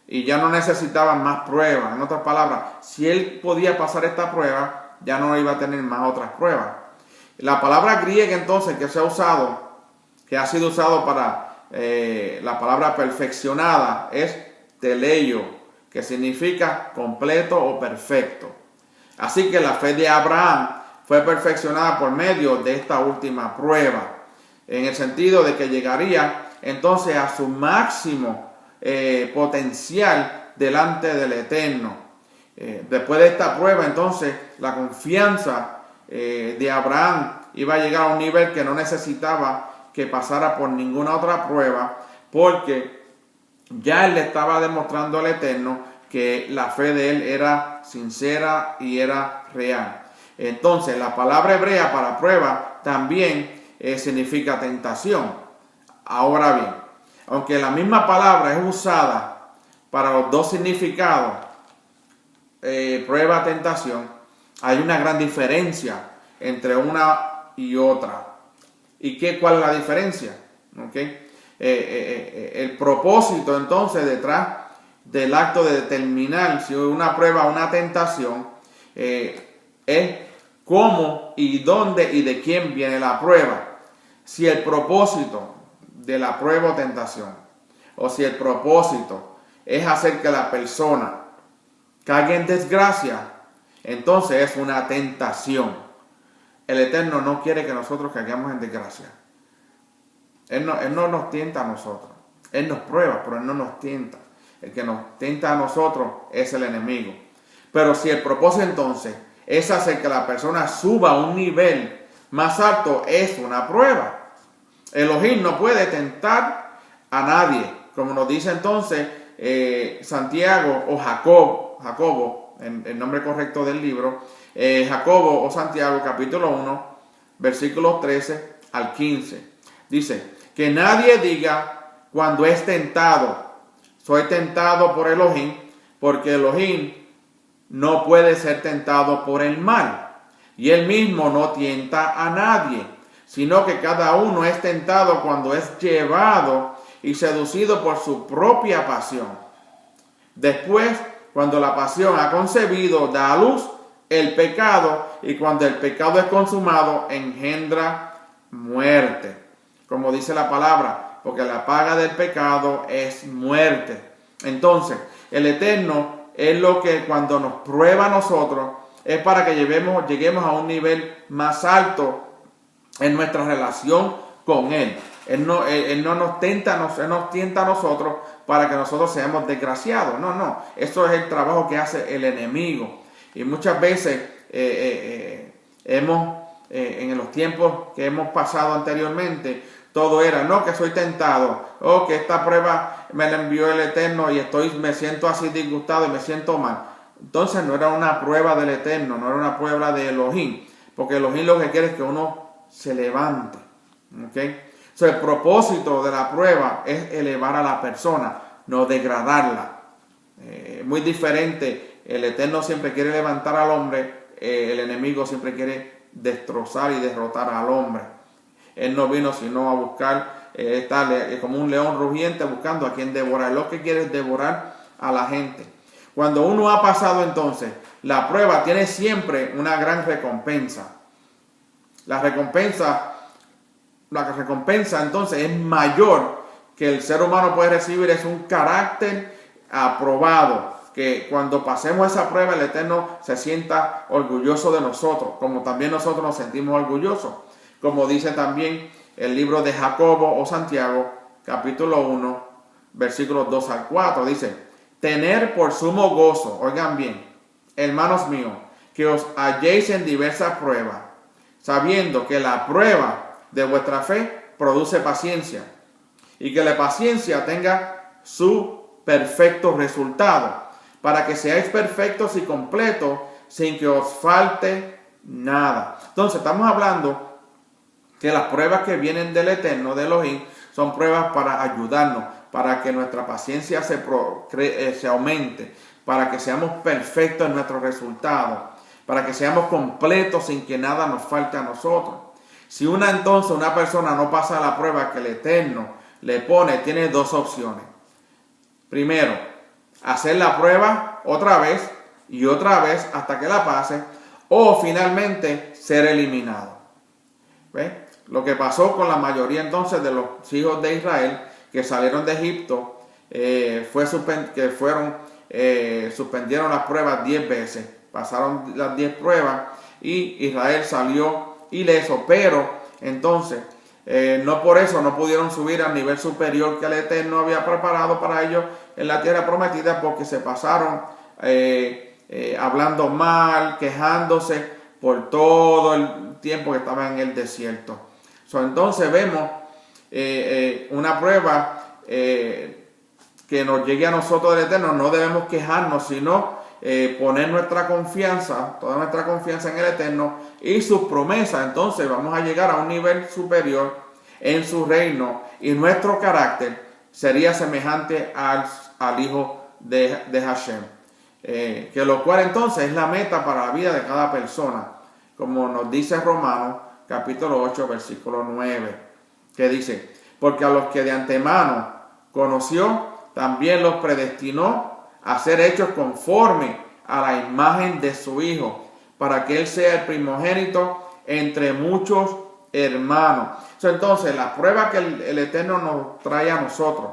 y ya no necesitaba más pruebas. En otras palabras, si él podía pasar esta prueba, ya no iba a tener más otras pruebas. La palabra griega entonces que se ha usado, que ha sido usado para la palabra perfeccionada, es teleio, que significa completo o perfecto. Así que la fe de Abraham fue perfeccionada por medio de esta última prueba, en el sentido de que llegaría entonces a su máximo potencial delante del Eterno. Después de esta prueba, entonces, la confianza de Abraham iba a llegar a un nivel que no necesitaba que pasara por ninguna otra prueba, porque ya él le estaba demostrando al Eterno que la fe de él era sincera y era real. Entonces, la palabra hebrea para prueba también significa tentación. Ahora bien, aunque la misma palabra es usada para los dos significados, prueba, tentación, hay una gran diferencia entre una y otra. ¿Y cuál es la diferencia? ¿Okay? El propósito entonces detrás del acto de determinar si una prueba o una tentación es cómo y dónde y de quién viene la prueba. Si el propósito de la prueba o tentación, o si el propósito es hacer que la persona caiga en desgracia, entonces es una tentación. El Eterno no quiere que nosotros caigamos en desgracia. Él no nos tienta a nosotros. Él nos prueba, pero Él no nos tienta. El que nos tienta a nosotros es el enemigo. Pero si el propósito entonces es hacer que la persona suba a un nivel más alto, es una prueba. Elohim no puede tentar a nadie. Como nos dice entonces Santiago o Jacobo, el nombre correcto del libro, Jacobo o Santiago, capítulo 1, versículos 13 al 15. Dice, que nadie diga cuando es tentado, soy tentado por Elohim, porque Elohim no puede ser tentado por el mal, y él mismo no tienta a nadie, sino que cada uno es tentado cuando es llevado y seducido por su propia pasión. Después, cuando la pasión ha concebido, da a luz el pecado, y cuando el pecado es consumado, engendra muerte. Como dice la palabra, porque la paga del pecado es muerte. Entonces, el Eterno es lo que cuando nos prueba a nosotros, es para que lleguemos a un nivel más alto en nuestra relación con Él. Él no nos tienta a nosotros para que nosotros seamos desgraciados. No. Eso es el trabajo que hace el enemigo. Y muchas veces en los tiempos que hemos pasado anteriormente, todo era, no, que soy tentado, o que esta prueba me la envió el Eterno y me siento así disgustado y me siento mal. Entonces no era una prueba del Eterno, no era una prueba de Elohim, porque Elohim lo que quiere es que uno se levante. ¿Okay? El propósito de la prueba es elevar a la persona, no degradarla. Muy diferente, el Eterno siempre quiere levantar al hombre, el enemigo siempre quiere destrozar y derrotar al hombre. Él no vino sino a buscar, está como un león rugiente buscando a quien devorar. Lo que quiere es devorar a la gente. Cuando uno ha pasado entonces, la prueba tiene siempre una gran recompensa. La recompensa entonces es mayor que el ser humano puede recibir, es un carácter aprobado, que cuando pasemos esa prueba el Eterno se sienta orgulloso de nosotros, como también nosotros nos sentimos orgullosos. Como dice también el libro de Jacobo o Santiago, capítulo 1, versículos 2 al 4, dice, tener por sumo gozo, oigan bien, hermanos míos, que os halléis en diversas pruebas, sabiendo que la prueba de vuestra fe produce paciencia, y que la paciencia tenga su perfecto resultado, para que seáis perfectos y completos, sin que os falte nada. Entonces, estamos hablando que las pruebas que vienen del Eterno, de Elohim, son pruebas para ayudarnos, para que nuestra paciencia se aumente, para que seamos perfectos en nuestros resultados, para que seamos completos sin que nada nos falte a nosotros. Si entonces una persona no pasa la prueba que el Eterno le pone, tiene dos opciones. Primero, hacer la prueba otra vez y otra vez hasta que la pase, o finalmente ser eliminado. ¿Ves? Lo que pasó con la mayoría entonces de los hijos de Israel que salieron de Egipto suspendieron las pruebas 10 veces. Pasaron las 10 pruebas y Israel salió ileso, pero entonces no por eso no pudieron subir al nivel superior que el Eterno había preparado para ellos en la tierra prometida, porque se pasaron hablando mal, quejándose por todo el tiempo que estaban en el desierto. Entonces vemos una prueba que nos llegue a nosotros del Eterno. No debemos quejarnos, sino poner nuestra confianza, toda nuestra confianza en el Eterno y sus promesas. Entonces vamos a llegar a un nivel superior en su reino y nuestro carácter sería semejante al Hijo de Hashem. Que lo cual entonces es la meta para la vida de cada persona, como nos dice Romanos capítulo 8 versículo 9, que dice: porque a los que de antemano conoció, también los predestinó a ser hechos conforme a la imagen de su Hijo, para que Él sea el primogénito entre muchos hermanos. Entonces, la prueba que el Eterno nos trae a nosotros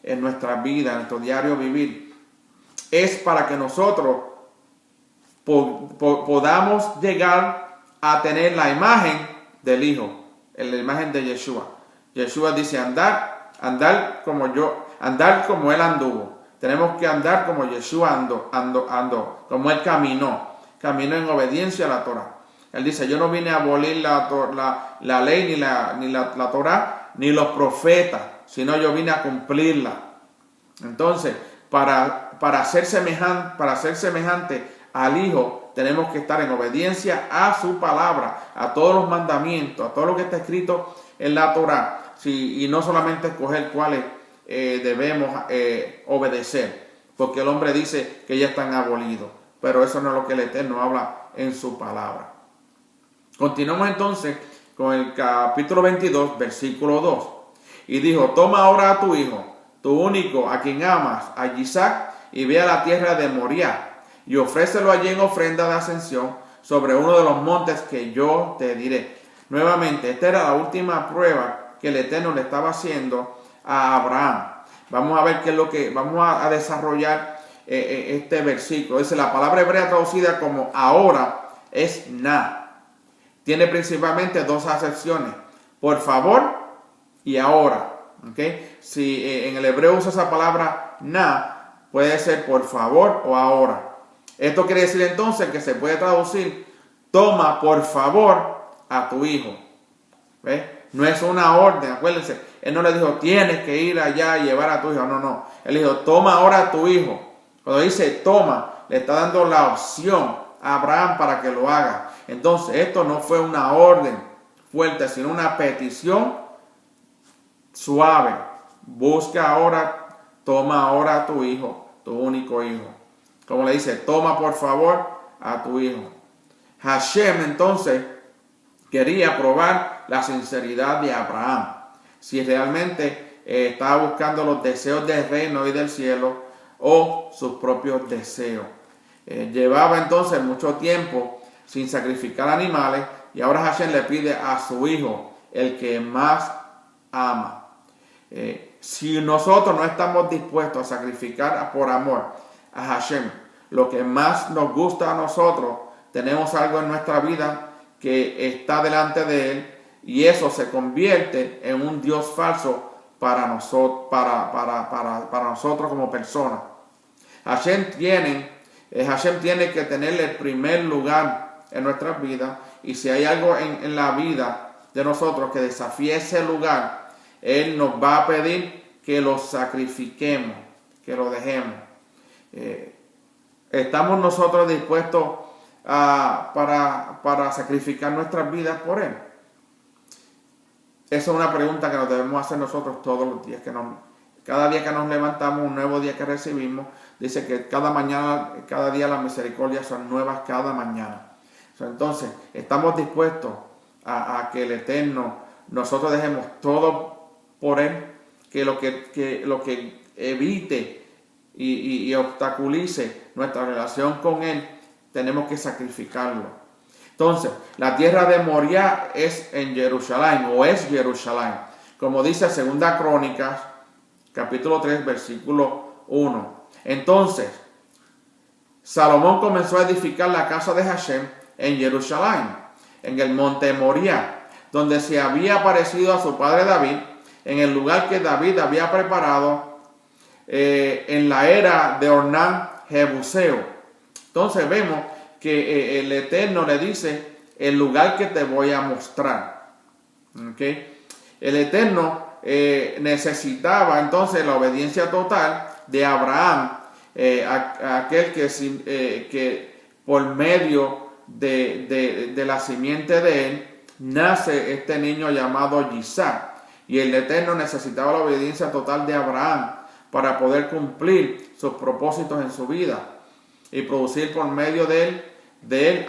en nuestra vida, en nuestro diario vivir, es para que nosotros podamos llegar a tener la imagen del Hijo, la imagen de Yeshua. Yeshua dice: andar como Él anduvo. Tenemos que andar como Yeshua andó, como Él caminó en obediencia a la Torah. Él dice: yo no vine a abolir la ley, ni la Torah, ni los profetas, sino yo vine a cumplirla. Entonces, para ser semejante al Hijo, tenemos que estar en obediencia a su palabra, a todos los mandamientos, a todo lo que está escrito en la Torah, y no solamente escoger cuáles debemos obedecer, porque el hombre dice que ya están abolidos, pero eso no es lo que el Eterno habla en su palabra. Continuamos entonces con el capítulo 22, versículo 2. Y dijo: toma ahora a tu hijo, tu único, a quien amas, a Isaac, y ve a la tierra de Moriah, y ofrécelo allí en ofrenda de ascensión sobre uno de los montes que yo te diré. Nuevamente, esta era la última prueba que el Eterno le estaba haciendo a Abraham. Vamos a ver qué es lo que vamos a desarrollar este versículo. Dice: la palabra hebrea traducida como ahora es na. Tiene principalmente dos acepciones: por favor y ahora. ¿Okay? Si en el hebreo usa esa palabra na, puede ser por favor o ahora. Esto quiere decir entonces que se puede traducir: toma por favor a tu hijo. ¿Ves? No es una orden, acuérdense. Él no le dijo: tienes que ir allá y llevar a tu hijo. No. Él dijo: toma ahora a tu hijo. Cuando dice toma, le está dando la opción a Abraham para que lo haga. Entonces, esto no fue una orden fuerte, sino una petición suave. Busca ahora, toma ahora a tu hijo, tu único hijo. Como le dice: toma por favor a tu hijo. Hashem entonces quería probar la sinceridad de Abraham. Si realmente estaba buscando los deseos del reino y del cielo o sus propios deseos. Llevaba entonces mucho tiempo sin sacrificar animales, y ahora Hashem le pide a su hijo, el que más ama. Si nosotros no estamos dispuestos a sacrificar por amor a Hashem lo que más nos gusta a nosotros, tenemos algo en nuestra vida que está delante de Él, y eso se convierte en un Dios falso para nosotros como personas. Hashem tiene que tener el primer lugar en nuestras vidas, y si hay algo en la vida de nosotros que desafíe ese lugar, Él nos va a pedir que lo sacrifiquemos, que lo dejemos. ¿Estamos nosotros dispuestos para sacrificar nuestras vidas por Él? Esa es una pregunta que nos debemos hacer nosotros todos los días. Cada día que nos levantamos, un nuevo día que recibimos, dice que cada día las misericordias son nuevas cada mañana. Entonces, estamos dispuestos a que el Eterno, nosotros dejemos todo por Él, que lo que evite y obstaculice nuestra relación con Él, tenemos que sacrificarlo. Entonces, la tierra de Moriah es en Jerusalén, o es Jerusalén, como dice 2 Crónicas, capítulo 3, versículo 1. Entonces, Salomón comenzó a edificar la casa de Hashem en Jerusalén, en el monte Moriah, donde se había aparecido a su padre David, en el lugar que David había preparado en la era de Ornán Jebuseo. Entonces vemos que el Eterno le dice el lugar que te voy a mostrar. ¿Okay? El Eterno necesitaba entonces la obediencia total de Abraham, aquel que por medio de la simiente de él nace este niño llamado Isaac. Y el Eterno necesitaba la obediencia total de Abraham para poder cumplir sus propósitos en su vida y producir por medio de él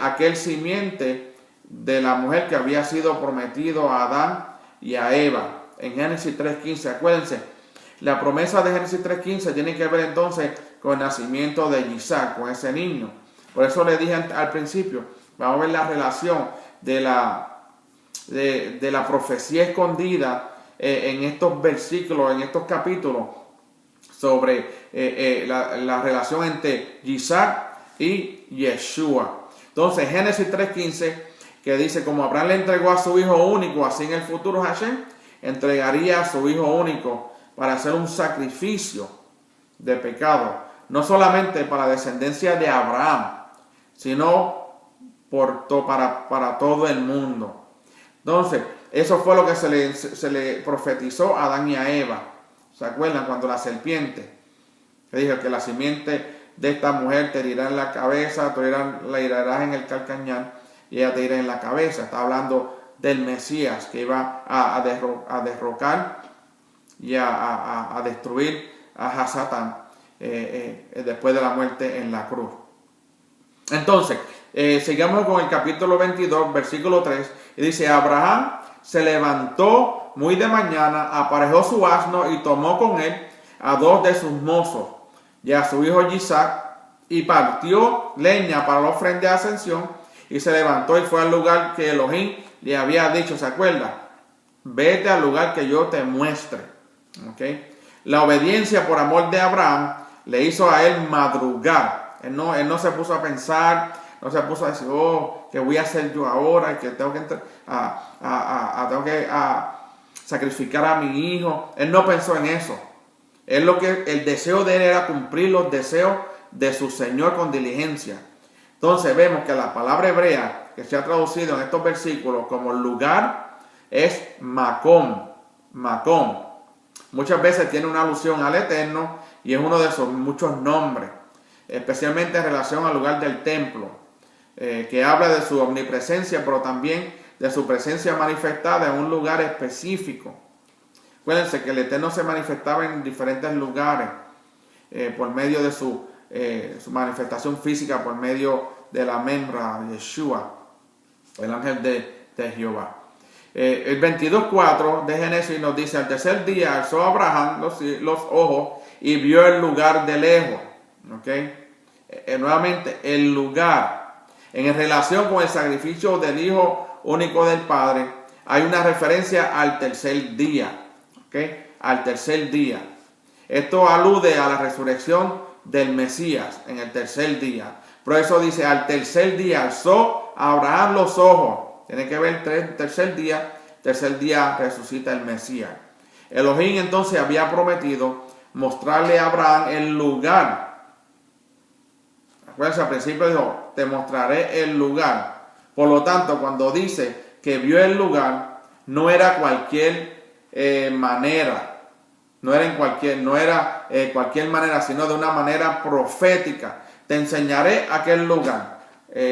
aquel simiente de la mujer que había sido prometido a Adán y a Eva. En Génesis 3.15, acuérdense, la promesa de Génesis 3.15 tiene que ver entonces con el nacimiento de Isaac, con ese niño. Por eso le dije al principio, vamos a ver la relación de la profecía escondida en estos versículos, en estos capítulos, sobre la relación entre Isaac y Yeshua. Entonces, Génesis 3.15, que dice, como Abraham le entregó a su hijo único, así en el futuro Hashem entregaría a su hijo único para hacer un sacrificio de pecado, no solamente para la descendencia de Abraham, sino para todo el mundo. Entonces, eso fue lo que se le profetizó a Adán y a Eva. ¿Se acuerdan? Cuando la serpiente le dijo que la simiente de esta mujer te herirá en la cabeza, tú la herirás en el calcañar y ella te herirá en la cabeza. Está hablando del Mesías que iba a derrocar y a destruir a Satán después de la muerte en la cruz. Entonces, sigamos con el capítulo 22, versículo 3, y dice, Abraham se levantó muy de mañana, aparejó su asno y tomó con él a 2 de sus mozos y a su hijo Isaac, y partió leña para la ofrenda de ascensión, y se levantó y fue al lugar que Elohim le había dicho. ¿Se acuerda? Vete al lugar que yo te muestre. ¿Okay? La obediencia por amor de Abraham le hizo a él madrugar. Él no se puso a pensar, no se puso a decir, ¿qué voy a hacer yo ahora? Que tengo que sacrificar a mi hijo. Él no pensó en eso. El deseo de él era cumplir los deseos de su Señor con diligencia. Entonces vemos que la palabra hebrea que se ha traducido en estos versículos como lugar es Makom. Makom. Muchas veces tiene una alusión al Eterno y es uno de sus muchos nombres, especialmente en relación al lugar del templo, que habla de su omnipresencia, pero también de su presencia manifestada en un lugar específico. Acuérdense que el Eterno se manifestaba en diferentes lugares por medio de su manifestación física, por medio de la membra Yeshua, el ángel de Jehová. El 22.4 de Génesis nos dice, al tercer día alzó Abraham los ojos y vio el lugar de lejos. ¿Okay? Nuevamente, el lugar. En relación con el sacrificio del Hijo único del Padre, hay una referencia al tercer día. ¿Okay? Al tercer día. Esto alude a la resurrección del Mesías en el tercer día. Por eso dice, al tercer día alzó Abraham los ojos. Tiene que ver el tercer día resucita el Mesías. Elohim entonces había prometido mostrarle a Abraham el lugar. Acuérdense, al principio dijo, te mostraré el lugar. Por lo tanto, cuando dice que vio el lugar, no era cualquier manera. No era cualquier manera, sino de una manera profética. Te enseñaré aquel lugar.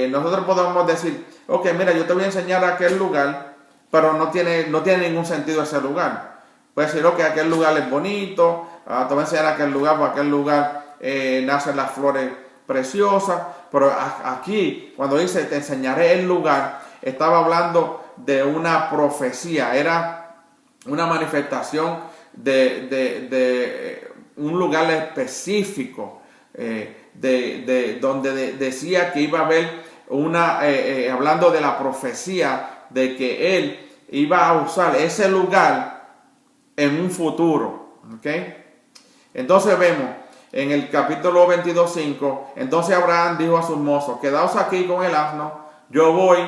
Nosotros podemos decir, ok, mira, yo te voy a enseñar aquel lugar pero no tiene ningún sentido ese lugar. Puede decir, que aquel lugar es bonito, te voy a enseñar aquel lugar, porque aquel lugar nacen las flores preciosas, pero aquí, cuando dice, te enseñaré el lugar, estaba hablando de una profecía, era una manifestación de un lugar específico, donde decía que iba a haber hablando de la profecía, de que él iba a usar ese lugar en un futuro, ¿ok? Entonces vemos en el capítulo 22:5, entonces Abraham dijo a sus mozos, quedaos aquí con el asno, yo voy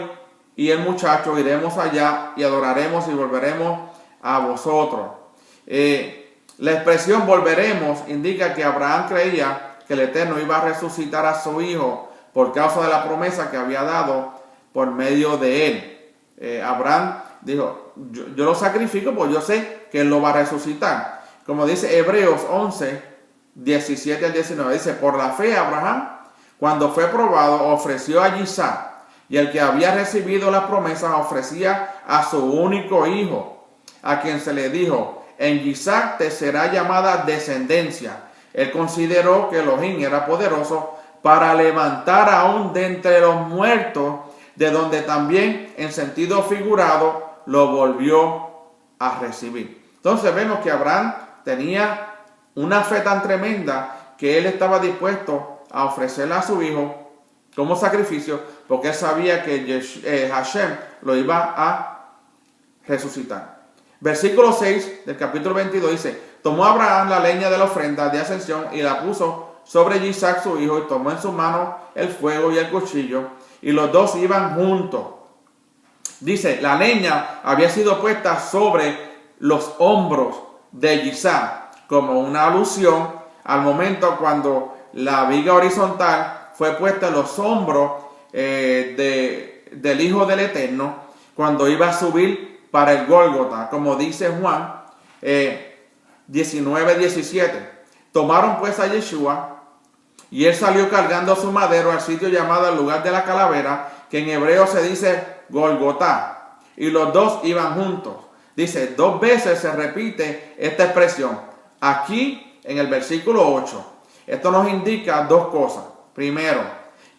y el muchacho iremos allá y adoraremos y volveremos a vosotros. La expresión volveremos indica que Abraham creía que el Eterno iba a resucitar a su hijo por causa de la promesa que había dado por medio de él. Abraham dijo, yo lo sacrifico porque yo sé que él lo va a resucitar. Como dice Hebreos 11, 17 al 19, dice, por la fe Abraham, cuando fue probado, ofreció a Isaac, y el que había recibido la promesa ofrecía a su único hijo, a quien se le dijo, en Isaac te será llamada descendencia. Él consideró que Elohim era poderoso para levantar aún de entre los muertos, de donde también en sentido figurado lo volvió a recibir. Entonces vemos que Abraham tenía una fe tan tremenda que él estaba dispuesto a ofrecerle a su hijo como sacrificio, porque él sabía que Hashem lo iba a resucitar. Versículo 6 del capítulo 22 dice, tomó Abraham la leña de la ofrenda de ascensión y la puso sobre Isaac su hijo, y tomó en su mano el fuego y el cuchillo, y los dos iban juntos. Dice, la leña había sido puesta sobre los hombros de Isaac, como una alusión al momento cuando la viga horizontal fue puesta en los hombros del Hijo del Eterno, cuando iba a subir para el Gólgota, como dice Juan 19:17. Tomaron pues a Yeshua, y él salió cargando su madero al sitio llamado el lugar de la calavera, que en hebreo se dice Golgotá, y los dos iban juntos. Dice, 2 veces se repite esta expresión. Aquí en el versículo 8. Esto nos indica 2 cosas. Primero,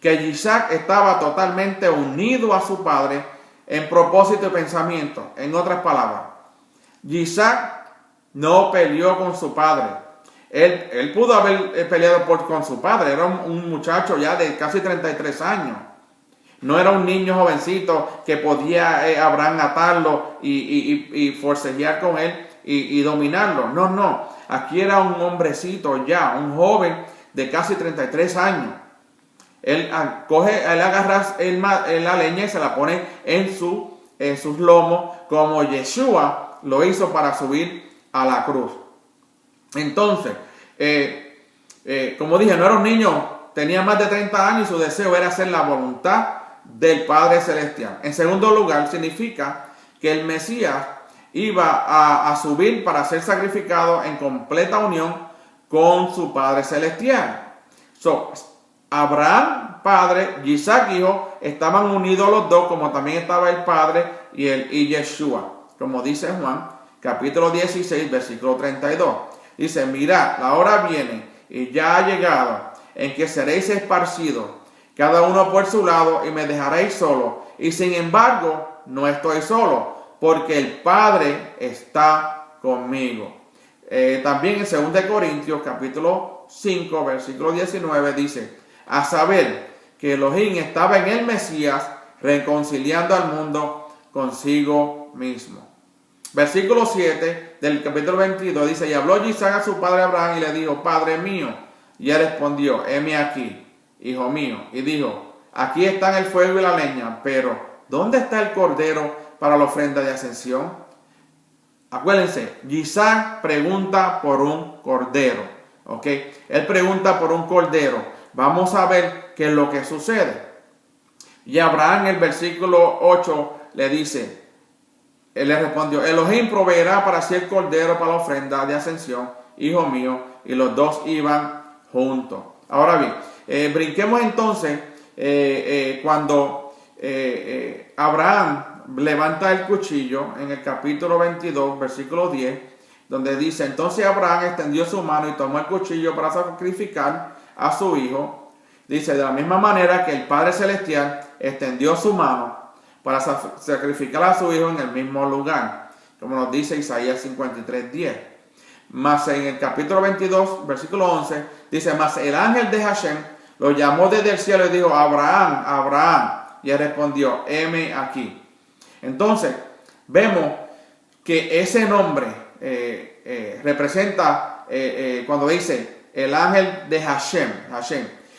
que Isaac estaba totalmente unido a su padre en propósito y pensamiento. En otras palabras, Isaac no peleó con su padre. Él pudo haber peleado con su padre. Era un muchacho ya de casi 33 años. No era un niño jovencito que podía Abraham atarlo y forcejear con él y dominarlo. No. Aquí era un hombrecito ya, un joven de casi 33 años. Él agarra la leña y se la pone en sus lomos, como Yeshua lo hizo para subir a la cruz. Entonces, como dije, no era un niño, tenía más de 30 años y su deseo era hacer la voluntad del Padre Celestial. En segundo lugar, significa que el Mesías iba a subir para ser sacrificado en completa unión con su Padre Celestial. Abraham, padre, Isaac, hijo, estaban unidos los dos, como también estaba el Padre y Yeshua. Como dice Juan, capítulo 16, versículo 32. Dice, mirad, la hora viene y ya ha llegado en que seréis esparcidos, cada uno por su lado, y me dejaréis solo. Y sin embargo, no estoy solo, porque el Padre está conmigo. También en 2 Corintios, capítulo 5, versículo 19, dice, a saber que Elohim estaba en el Mesías, reconciliando al mundo consigo mismo. Versículo 7 del capítulo 22 dice, y habló Isaac a su padre Abraham y le dijo, Padre mío. Y él respondió, heme aquí, hijo mío. Y dijo, aquí están el fuego y la leña, pero ¿dónde está el cordero para la ofrenda de ascensión? Acuérdense, Isaac pregunta por un cordero, ¿ok? Él pregunta por un cordero. Vamos a ver qué es lo que sucede. Y Abraham en el versículo 8 le dice, él le respondió, Elohim proveerá para sí el cordero para la ofrenda de ascensión, hijo mío, y los dos iban juntos. Ahora bien, brinquemos entonces cuando Abraham levanta el cuchillo en el capítulo 22, versículo 10, donde dice: entonces Abraham extendió su mano y tomó el cuchillo para sacrificar a su hijo. Dice: de la misma manera que el Padre Celestial extendió su mano para sacrificar a su hijo en el mismo lugar, como nos dice Isaías 53, 10. Mas en el capítulo 22, versículo 11, dice: mas el ángel de Hashem lo llamó desde el cielo y dijo: Abraham, Abraham. Y él respondió: heme aquí. Entonces, vemos que ese nombre representa, cuando dice el ángel de Hashem,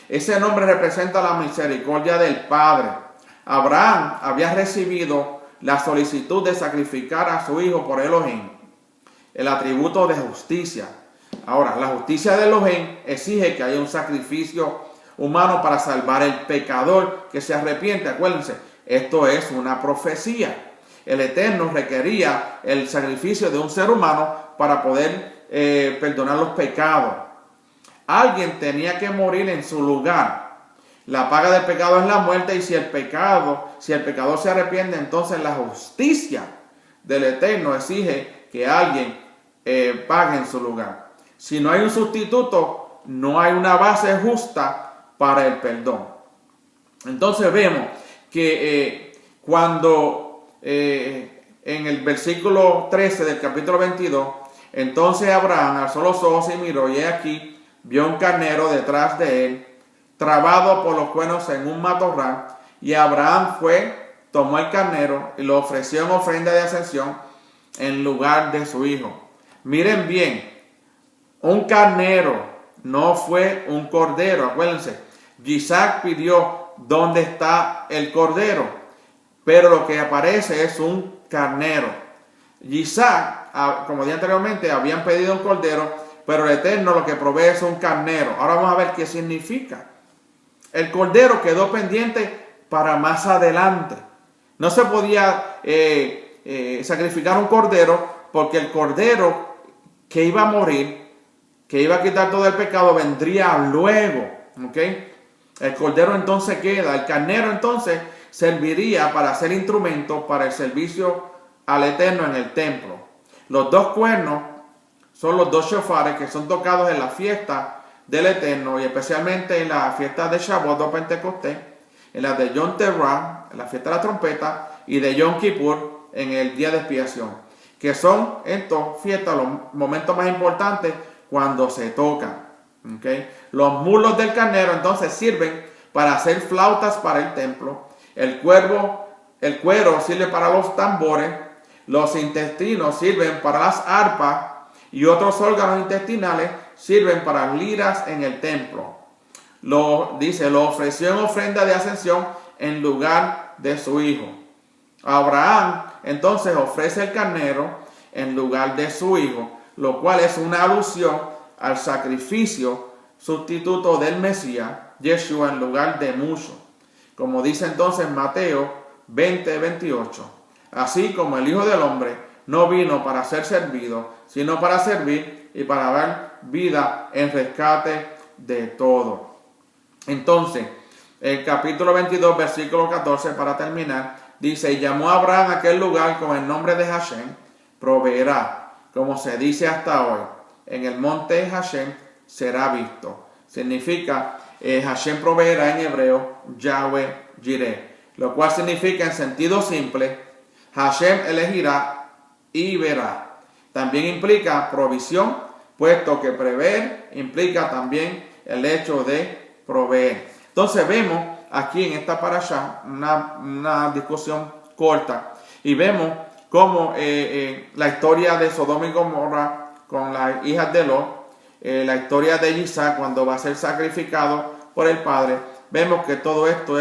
ese nombre representa la misericordia del Padre. Abraham había recibido la solicitud de sacrificar a su hijo por Elohim, el atributo de justicia. Ahora, la justicia de Elohim exige que haya un sacrificio humano para salvar el pecador que se arrepiente. Acuérdense, esto es una profecía. El Eterno requería el sacrificio de un ser humano para poder perdonar los pecados. Alguien tenía que morir en su lugar. La paga del pecado es la muerte, y si el pecador se arrepiente, entonces la justicia del Eterno exige que alguien pague en su lugar. Si no hay un sustituto, no hay una base justa para el perdón. Entonces vemos que cuando en el versículo 13 del capítulo 22, entonces Abraham alzó los ojos y miró, y aquí vio un carnero detrás de él, trabado por los cuernos en un matorral, y Abraham tomó el carnero y lo ofreció en ofrenda de ascensión en lugar de su hijo. Miren bien, un carnero, no fue un cordero. Acuérdense, Isaac pidió: ¿dónde está el cordero? Pero lo que aparece es un carnero. Isaac, como dije anteriormente, habían pedido un cordero, pero el Eterno lo que provee es un carnero. Ahora vamos a ver qué significa. El cordero quedó pendiente para más adelante. No se podía sacrificar un cordero, porque el cordero que iba a morir, que iba a quitar todo el pecado, vendría luego. ¿Ok? El cordero entonces queda. El carnero entonces serviría para ser instrumento para el servicio al Eterno en el templo. Los dos cuernos son los dos shofares que son tocados en la fiesta del Eterno, y especialmente en la fiesta de Shavuot o Pentecostés, en la de Yom Teruah, en la fiesta de la trompeta, y de Yom Kippur, en el día de expiación, que son estas fiestas los momentos más importantes cuando se tocan. ¿Okay? Los muslos del carnero entonces sirven para hacer flautas para el templo. El cuero sirve para los tambores. Los intestinos sirven para las arpas, y otros órganos intestinales sirven para liras en el templo. Lo ofreció en ofrenda de ascensión en lugar de su hijo. Abraham entonces ofrece el carnero en lugar de su hijo, lo cual es una alusión al sacrificio sustituto del Mesías, Yeshua, en lugar de muchos. Como dice entonces Mateo 20:28. Así como el Hijo del Hombre no vino para ser servido, sino para servir y para dar vida en rescate de todo. Entonces, el capítulo 22, versículo 14, para terminar, dice: y llamó a Abraham a aquel lugar con el nombre de Hashem, proveerá, como se dice hasta hoy. En el monte Hashem será visto. Significa, Hashem proveerá en hebreo, Yahweh Jireh, lo cual significa en sentido simple, Hashem elegirá y verá. También implica provisión, puesto que prever implica también el hecho de proveer. Entonces vemos aquí en esta parashá una discusión corta, y vemos cómo la historia de Sodoma y Gomorra con las hijas de Lot, la historia de Isaac cuando va a ser sacrificado por el Padre, vemos que todo esto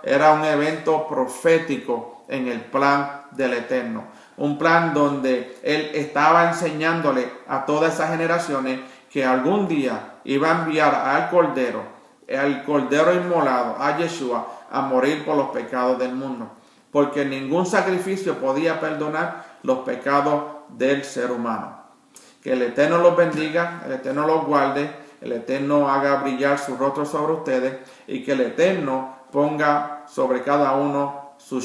era un evento profético en el plan del Eterno. Un plan donde Él estaba enseñándole a todas esas generaciones que algún día iba a enviar al Cordero inmolado, a Yeshua, a morir por los pecados del mundo. Porque ningún sacrificio podía perdonar los pecados del ser humano. Que el Eterno los bendiga, el Eterno los guarde, el Eterno haga brillar su rostro sobre ustedes, y que el Eterno ponga sobre cada uno su